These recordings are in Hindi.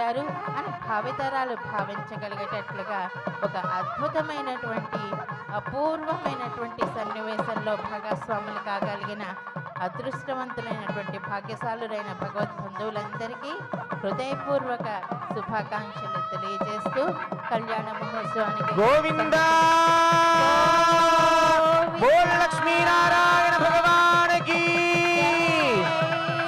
పొందారు అని భావితరాలు భావించగలిగేటట్లుగా ఒక అద్భుతమైనటువంటి అపూర్వమైనటువంటి సన్నివేశంలో భాగస్వాములు కాగలిగిన అదృష్టవంతులైనటువంటి భాగ్యశాలురైన భగవద్బంధువులందరికీ హృదయపూర్వక శుభాకాంక్షలు తెలియజేస్తూ కళ్యాణ మహోత్సవానికి గోవిందా బోల్ లక్ష్మీనారాయణ భగవాన్ की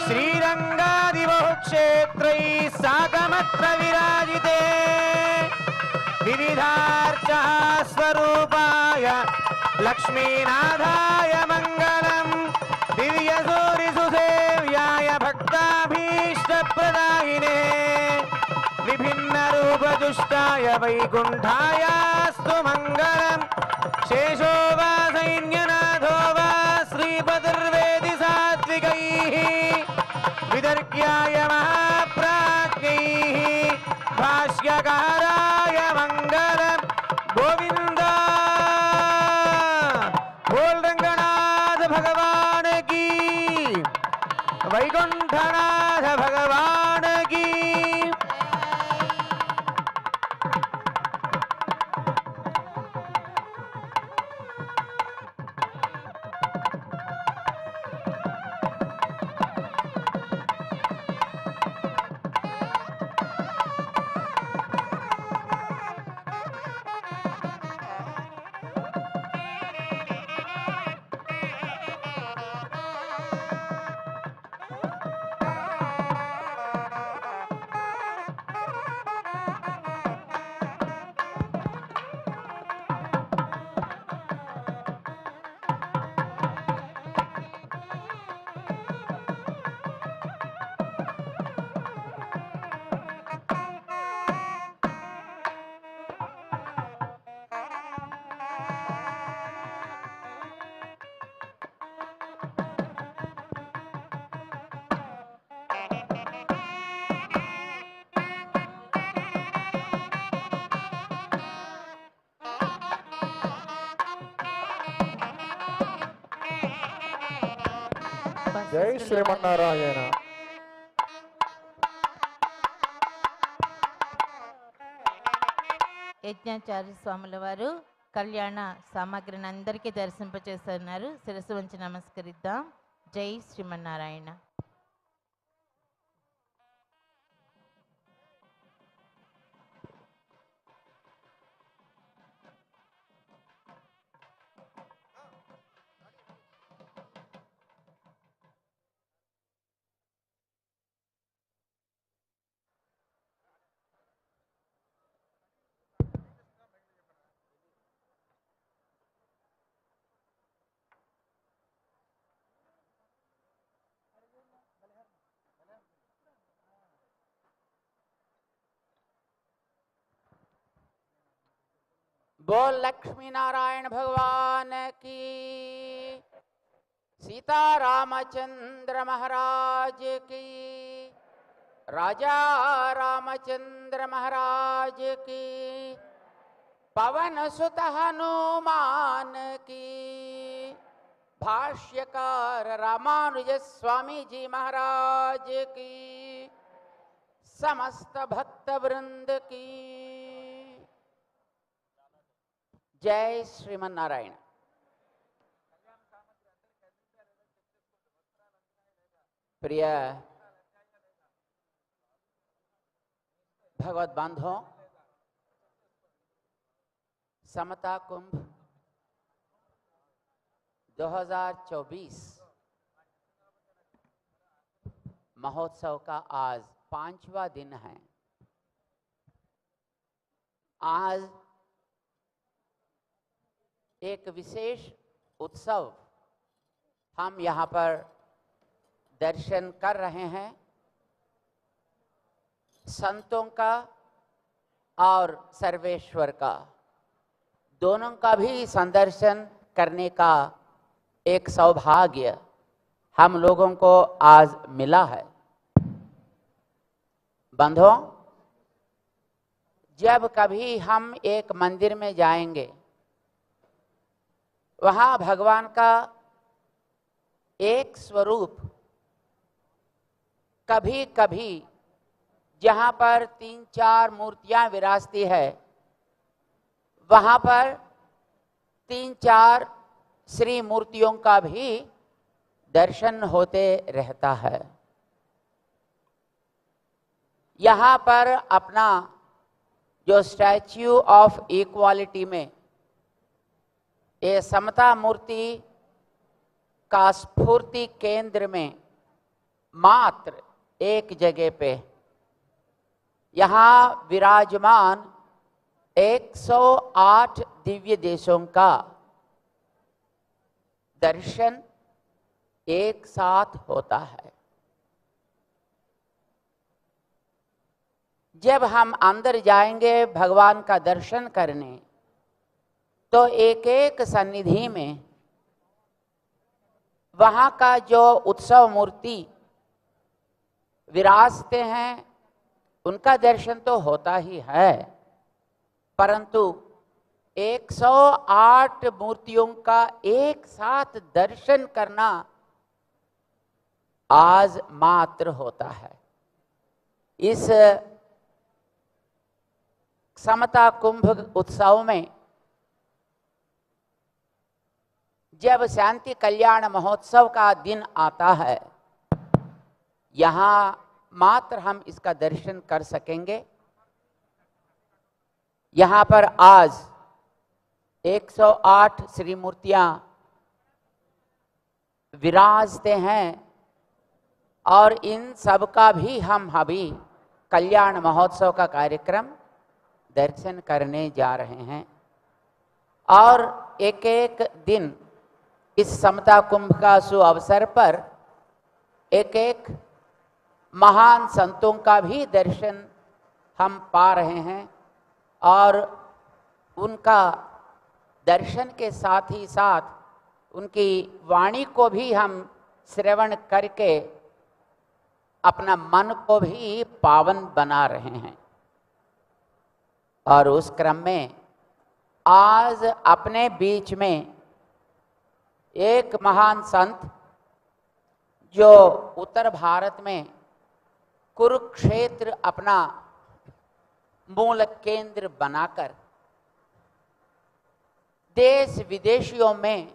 श्रीरंगादि बहुक्षेत्रै साकमत्र विराजिते विविधार्चः स्वरूपाय लक्ष्मीनाथाय मंगलम् दिव्यसूरिसुसेव्याय भक्ताभीष्टप्रदायिने विभिन्नरूपजुष्टाय वैकुण्ठायास्तु मङ्गलम् शेषो वा सैन्यनाथो वा श्रीपतिर्वेदि सात्विकैः विदर्क्याय महाप्राज्ञैः भाष्यकाराय मङ्गलम् गोविन्द बोल रंगनाथ भगवान की वैकुंठनाथ भगवान की जय श्रीमन्नारायण యజ్ఞాచార్య స్వాముల వారు కళ్యాణ సామాగ్రిని అందరికీ దర్శింపచేస్తున్నారు. శిరస్సు వంచి నమస్కరిద్దాం. జై శ్రీమన్నారాయణ. बोल लक्ष्मी नारायण भगवान की, सीता रामचंद्र महाराज की, राजा रामचंद्र महाराज की, पवन सुत हनुमान की, भाष्यकार रामानुज स्वामी जी महाराज की, समस्त भक्त वृंद की जय श्रीमन्नारायण। प्रिय भगवत बांधवों, समता कुंभ 2024 महोत्सव का आज 5वां दिन है। आज एक विशेष उत्सव हम यहाँ पर दर्शन कर रहे हैं। संतों का और सर्वेश्वर का, दोनों का भी संदर्शन करने का एक सौभाग्य हम लोगों को आज मिला है। बंधुओं, जब कभी हम एक मंदिर में जाएंगे, वहाँ भगवान का एक स्वरूप कभी कभी जहाँ पर 3-4 मूर्तियां विराजती है, वहाँ पर 3-4 श्री मूर्तियों का भी दर्शन होते रहता है। यहाँ पर अपना जो स्टैच्यू ऑफ इक्वालिटी में ये समता मूर्ति का स्फूर्ति केंद्र में मात्र एक जगह पे यहाँ विराजमान 108 दिव्य देशों का दर्शन एक साथ होता है। जब हम अंदर जाएंगे भगवान का दर्शन करने, तो एक एक सन्निधि में वहाँ का जो उत्सव मूर्ति विराजते हैं उनका दर्शन तो होता ही है, परंतु 108 मूर्तियों का एक साथ दर्शन करना आज मात्र होता है। इस समता कुंभ उत्सव में जब शांति कल्याण महोत्सव का दिन आता है, यहाँ मात्र हम इसका दर्शन कर सकेंगे। यहाँ पर आज 108 श्री मूर्तियां विराजते हैं और इन सब का भी हम अभी कल्याण महोत्सव का कार्यक्रम दर्शन करने जा रहे हैं। और एक एक दिन इस समता कुंभ का शुभ अवसर पर एक एक महान संतों का भी दर्शन हम पा रहे हैं और उनका दर्शन के साथ ही साथ उनकी वाणी को भी हम श्रवण करके अपना मन को भी पावन बना रहे हैं। और उस क्रम में आज अपने बीच में एक महान संत जो उत्तर भारत में कुरुक्षेत्र अपना मूल केंद्र बनाकर देश विदेशियों में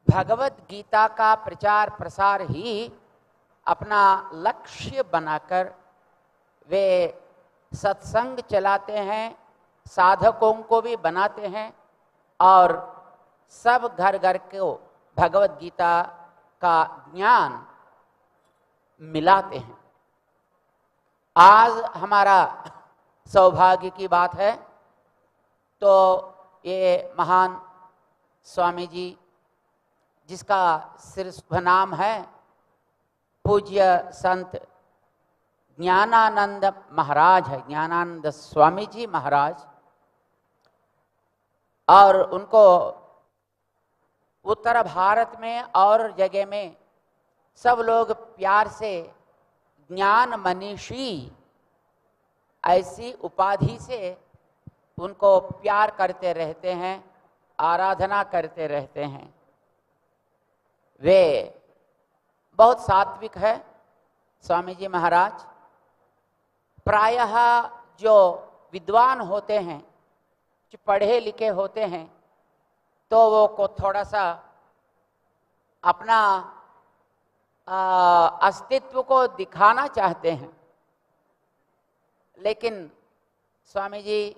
भगवत गीता का प्रचार प्रसार ही अपना लक्ष्य बनाकर वे सत्संग चलाते हैं, साधकों को भी बनाते हैं और सब घर घर को भगवत गीता का ज्ञान मिलाते हैं। आज हमारा सौभाग्य की बात है, तो ये महान स्वामी जी जिसका सिर्फ नाम है पूज्य संत ज्ञानानंद महाराज है, ज्ञानानंद स्वामी जी महाराज, और उनको उत्तर भारत में और जगह में सब लोग प्यार से ज्ञान मनीषी ऐसी उपाधि से उनको प्यार करते रहते हैं, आराधना करते रहते हैं। वे बहुत सात्विक है स्वामी जी महाराज। प्रायः जो विद्वान होते हैं, जो पढ़े लिखे होते हैं, तो वो को थोड़ा सा अपना अस्तित्व को दिखाना चाहते हैं, लेकिन स्वामी जी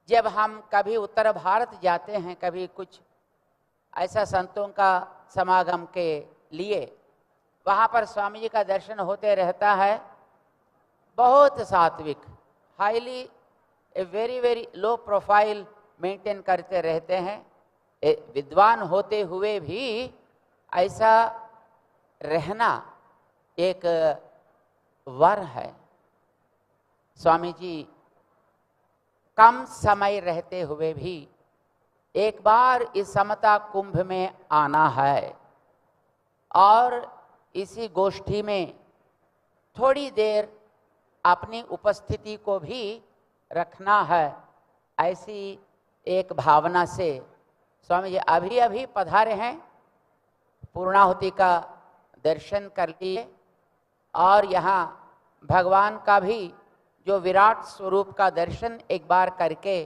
जब हम कभी उत्तर भारत जाते हैं, कभी कुछ ऐसा संतों का समागम के लिए, वहाँ पर स्वामी जी का दर्शन होते रहता है। बहुत सात्विक, highly very very low profile maintain करते रहते हैं। विद्वान होते हुए भी ऐसा रहना एक वर है। स्वामी जी कम समय रहते हुए भी एक बार इस समता कुंभ में आना है और इसी गोष्ठी में थोड़ी देर अपनी उपस्थिति को भी रखना है, ऐसी एक भावना से स्वामी जी अभी अभी पधारे हैं, पूर्णाहुति का दर्शन कर लिए और यहाँ भगवान का भी जो विराट स्वरूप का दर्शन एक बार करके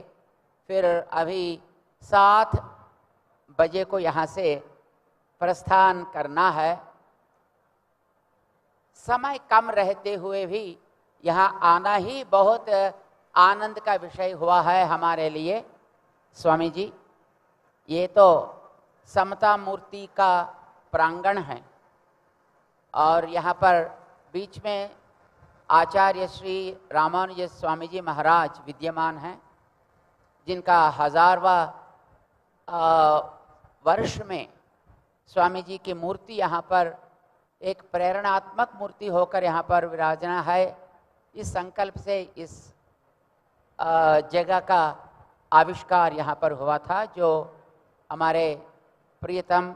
फिर अभी 7 बजे को यहाँ से प्रस्थान करना है। समय कम रहते हुए भी यहाँ आना ही बहुत आनंद का विषय हुआ है हमारे लिए। स्वामी जी, ये तो समता मूर्ति का प्रांगण है और यहाँ पर बीच में आचार्य श्री रामानुज स्वामी जी महाराज विद्यमान हैं, जिनका 1000वां वर्ष में स्वामी जी की मूर्ति यहाँ पर एक प्रेरणात्मक मूर्ति होकर यहाँ पर विराजना है। इस संकल्प से इस जगह का आविष्कार यहाँ पर हुआ था, जो हमारे प्रियतम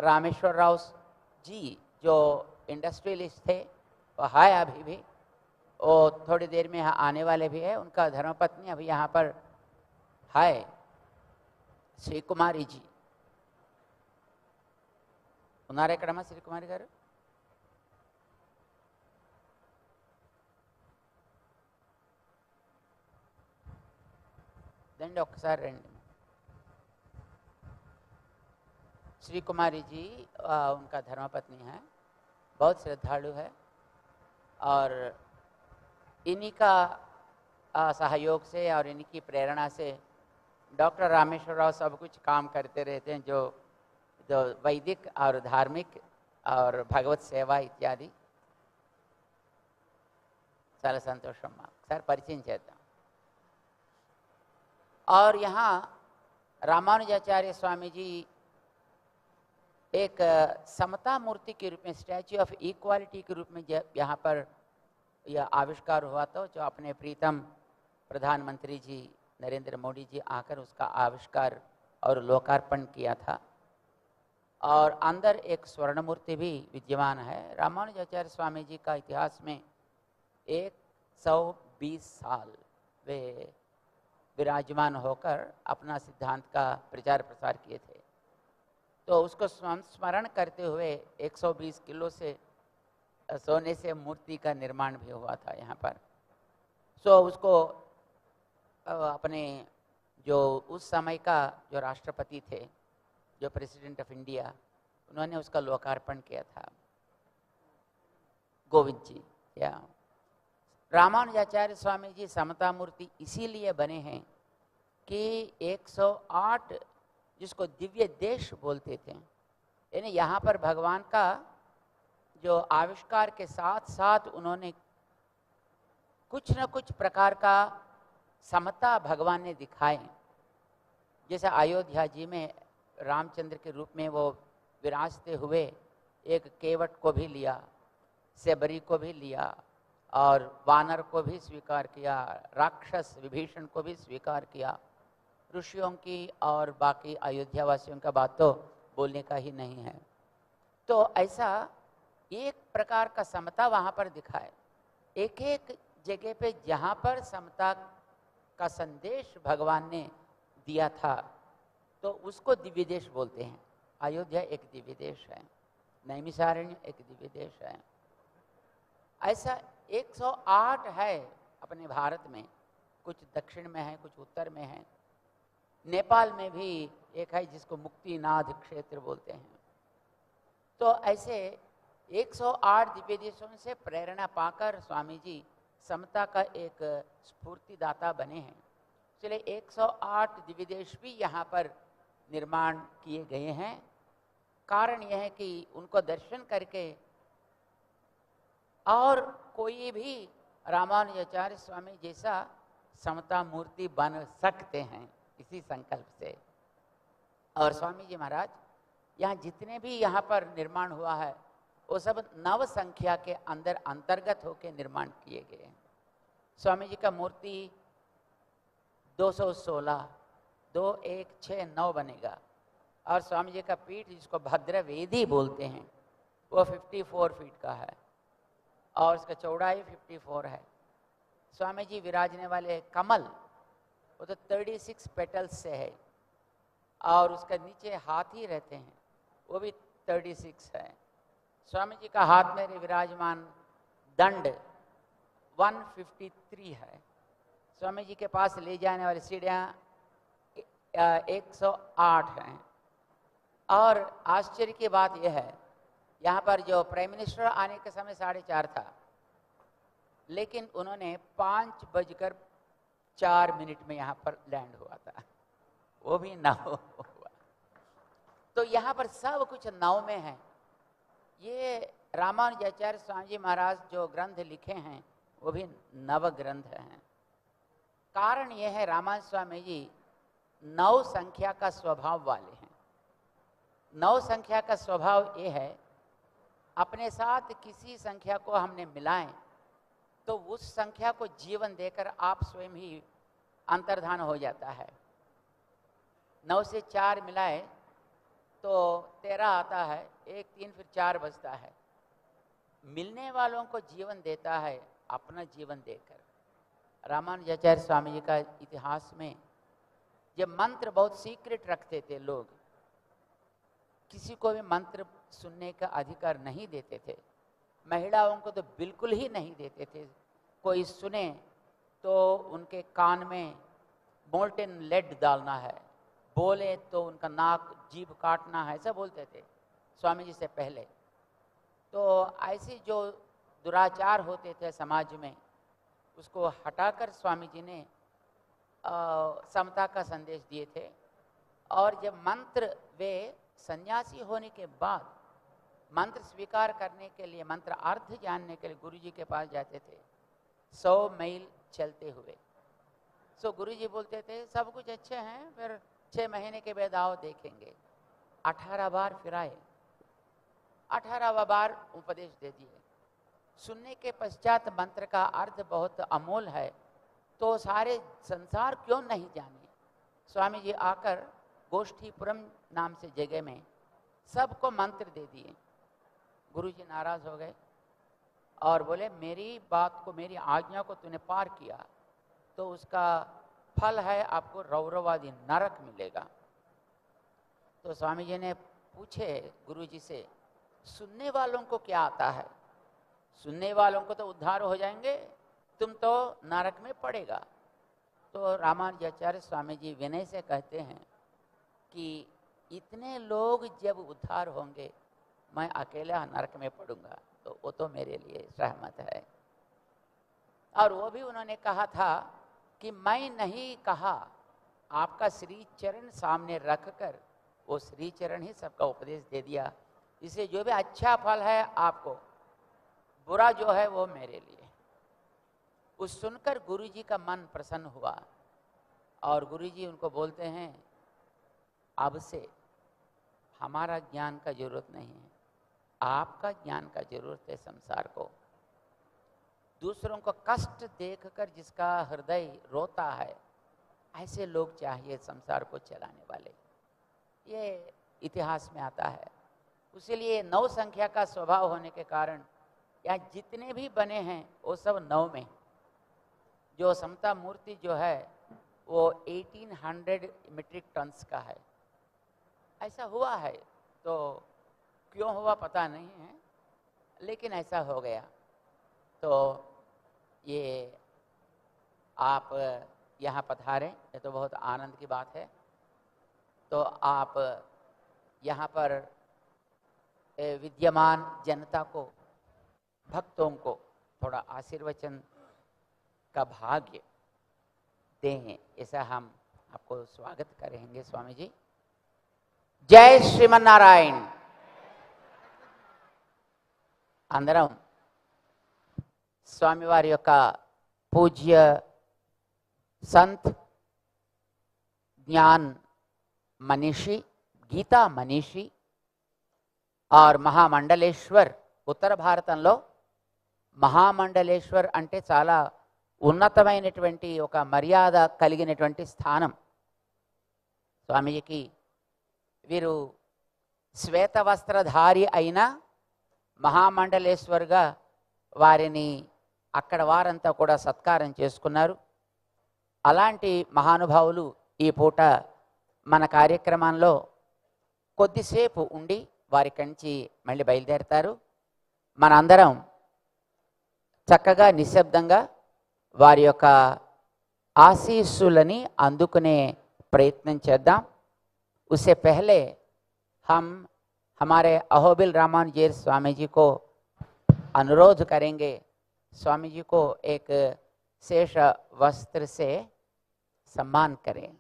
रामेश्वर राव जी जो इंडस्ट्रियलिस्ट थे, वो है अभी भी, वो थोड़ी देर में यहाँ आने वाले भी है। उनका धर्मपत्नी अभी यहाँ पर है, श्री कुमारी जी। उन्नारे कड़मा श्री कुमारी गारू। దండి ఒక్కసారి రండి। श्री कुमारी जी उनका धर्मपत्नी है, बहुत श्रद्धालु है और इन्हीं का सहयोग से और इन्हीं की प्रेरणा से डॉक्टर रामेश्वर राव सब कुछ काम करते रहते हैं, जो वैदिक और धार्मिक और भगवत सेवा इत्यादि। చాలా సంతోషం। ఒకసారి పరిచయం చేద్దాం। और यहाँ रामानुजाचार्य स्वामी जी एक समता मूर्ति के रूप में, स्टैच्यू ऑफ इक्वालिटी के रूप में जब यहाँ पर यह आविष्कार हुआ, तो जो अपने प्रीतम प्रधानमंत्री जी नरेंद्र मोदी जी आकर उसका आविष्कार और लोकार्पण किया था। और अंदर एक स्वर्ण मूर्ति भी विद्यमान है। रामानुजाचार्य स्वामी जी का इतिहास में 120 साल वे विराजमान होकर अपना सिद्धांत का प्रचार प्रसार किए थे। तो उसको स्मरण करते हुए 120 किलो से सोने से मूर्ति का निर्माण भी हुआ था यहाँ पर। सो उसको अपने जो उस समय का जो राष्ट्रपति थे, जो प्रेसिडेंट ऑफ इंडिया, उन्होंने उसका लोकार्पण किया था, गोविंद जी। या रामानुजाचार्य स्वामी जी समता मूर्ति इसीलिए बने हैं कि 108 जिसको दिव्य देश बोलते थे, यानी यहाँ पर भगवान का जो आविष्कार के साथ साथ उन्होंने कुछ न कुछ प्रकार का समता भगवान ने दिखाए। जैसे अयोध्या जी में रामचंद्र के रूप में वो विराजते हुए एक केवट को भी लिया, सेबरी को भी लिया और वानर को भी स्वीकार किया, राक्षस विभीषण को भी स्वीकार किया। ऋषियों की और बाकी अयोध्या वासियों का बात तो बोलने का ही नहीं है। तो ऐसा एक प्रकार का समता वहाँ पर दिखाए। एक एक जगह पे जहाँ पर समता का संदेश भगवान ने दिया था, तो उसको दिव्य देश बोलते हैं। अयोध्या एक दिव्य देश है, नैमिषारण्य एक दिव्य देश है। ऐसा 108 है अपने भारत में, कुछ दक्षिण में है, कुछ उत्तर में है। नेपाल में भी एक है जिसको मुक्तिनाथ क्षेत्र बोलते हैं। तो ऐसे 108 दिव्य देशों से प्रेरणा पाकर स्वामी जी समता का एक स्फूर्तिदाता बने हैं। इसलिए 108 दिव्य देश भी यहाँ पर निर्माण किए गए हैं। कारण यह है कि उनको दर्शन करके और कोई भी रामानुजाचार्य स्वामी जैसा समता मूर्ति बन सकते हैं, इसी संकल्प से। और स्वामी जी महाराज यहाँ जितने भी यहाँ पर निर्माण हुआ है, वो सब 9 संख्या के अंदर अंतर्गत होकर निर्माण किए गए हैं। स्वामी जी का मूर्ति 216, 2169 बनेगा। और स्वामी जी का पीठ जिसको भद्रवेदी बोलते हैं, वो 54 फीट का है और उसका चौड़ाई 54 है। स्वामी जी विराजने वाले कमल वो तो 36 पेटल्स से है और उसका नीचे हाथी रहते हैं, वो भी 36 है। स्वामी जी का हाथ में विराजमान दंड 153 है। स्वामी जी के पास ले जाने वाली सीढ़ियाँ 108 हैं। और आश्चर्य की बात यह है, यहाँ पर जो प्राइम मिनिस्टर आने के समय 4:30 था, लेकिन उन्होंने 5:04 में यहाँ पर लैंड हुआ था, वो भी नाव हुआ। तो यहाँ पर सब कुछ नाव में है। ये रामानुजाचार्य स्वामी जी महाराज जो ग्रंथ लिखे हैं वो भी नव ग्रंथ हैं। कारण यह है, रामानुज स्वामी जी 9 संख्या का स्वभाव वाले हैं। 9 संख्या का स्वभाव ये है, अपने साथ किसी संख्या को हमने मिलाएं तो उस संख्या को जीवन देकर आप स्वयं ही अंतर्धान हो जाता है। 9 से 4 मिलाए तो 13 आता है, 1 3 फिर 4 बचता है। मिलने वालों को जीवन देता है अपना जीवन देकर। रामानुजाचार्य स्वामी जी का इतिहास में जब मंत्र बहुत सीक्रेट रखते थे लोग, किसी को भी मंत्र सुनने का अधिकार नहीं देते थे। महिलाओं को तो बिल्कुल ही नहीं देते थे। कोई सुने तो उनके कान में मोल्टेन लेड डालना है, बोले तो उनका नाक जीभ काटना है, ऐसा बोलते थे स्वामी जी से पहले। तो ऐसे जो दुराचार होते थे समाज में, उसको हटाकर स्वामी जी ने समता का संदेश दिए थे। और जब मंत्र, वे सन्यासी होने के बाद मंत्र स्वीकार करने के लिए, मंत्र अर्थ जानने के लिए गुरु जी के पास जाते थे 100 मील चलते हुए। सो गुरु जी बोलते थे सब कुछ अच्छे हैं, फिर 6 महीने के बाद आओ देखेंगे। 18 बार फिर आए, 18वां बार उपदेश दे दिए। सुनने के पश्चात मंत्र का अर्थ बहुत अमूल है, तो सारे संसार क्यों नहीं जाने। स्वामी जी आकर गोष्ठीपुरम नाम से जगह में सबको मंत्र दे दिए। गुरुजी नाराज हो गए और बोले मेरी बात को, मेरी आज्ञा को तूने पार किया तो उसका फल है आपको रौरवादी नरक मिलेगा। तो स्वामी जी ने पूछे गुरुजी से, सुनने वालों को क्या आता है? सुनने वालों को तो उद्धार हो जाएंगे, तुम तो नरक में पड़ेगा। तो रामानुजाचार्य स्वामी जी विनय से कहते हैं कि इतने लोग जब उद्धार होंगे, मैं अकेला नरक में पड़ूंगा, तो वो तो मेरे लिए सहमत है। और वो भी उन्होंने कहा था कि मैं नहीं कहा, आपका श्री चरण सामने रखकर वो श्री चरण ही सबका उपदेश दे दिया। इसे जो भी अच्छा फल है आपको, बुरा जो है वो मेरे लिए। उस सुनकर गुरुजी का मन प्रसन्न हुआ और गुरुजी उनको बोलते हैं, अब से हमारा ज्ञान का जरूरत नहीं है, आपका ज्ञान का जरूरत है संसार को। दूसरों को कष्ट देखकर जिसका हृदय रोता है, ऐसे लोग चाहिए संसार को चलाने वाले। ये इतिहास में आता है। इसीलिए 9 संख्या का स्वभाव होने के कारण यहाँ जितने भी बने हैं वो सब 9 में। जो समता मूर्ति जो है वो 1800 मीट्रिक टन्स का है। ऐसा हुआ है, तो क्यों हुआ पता नहीं है, लेकिन ऐसा हो गया। तो ये आप यहाँ पधारें, ये तो बहुत आनंद की बात है। तो आप यहाँ पर विद्यमान जनता को, भक्तों को थोड़ा आशीर्वचन का भाग्य दें, ऐसा हम आपको स्वागत करेंगे स्वामी जी। जय श्रीमन्नारायण। అందరం స్వామివారి యొక్క పూజ్య संत ज्ञान मनीषी, गीता मनीषी और महाమండలేశ్వర్, ఉత్తర భారతంలో మహామండలేశ్వర్ అంటే చాలా ఉన్నతమైనటువంటి ఒక మర్యాద కలిగినటువంటి స్థానం స్వామిజీకి. వీరు శ్వేత వస్త్రధారి అయిన మహామండలేశ్వర్గా వారిని అక్కడ వారంతా కూడా సత్కారం చేసుకున్నారు. అలాంటి మహానుభావులు ఈ పూట మన కార్యక్రమంలో కొద్దిసేపు ఉండి వారి కంచి మళ్ళీ బయలుదేరతారు. మనందరం చక్కగా నిశ్శబ్దంగా వారి యొక్క ఆశీస్సులని అందుకునే प्रयत्न చేద్దాం. उससे पहले हम हमारे अहोबिल रामानुजीर स्वामी जी को अनुरोध करेंगे, स्वामी जी को एक शेष वस्त्र से सम्मान करें.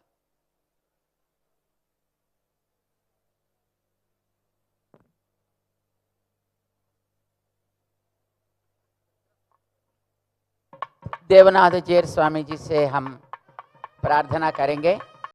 देवनाथ जीर स्वामी जी से हम प्रार्थना करेंगे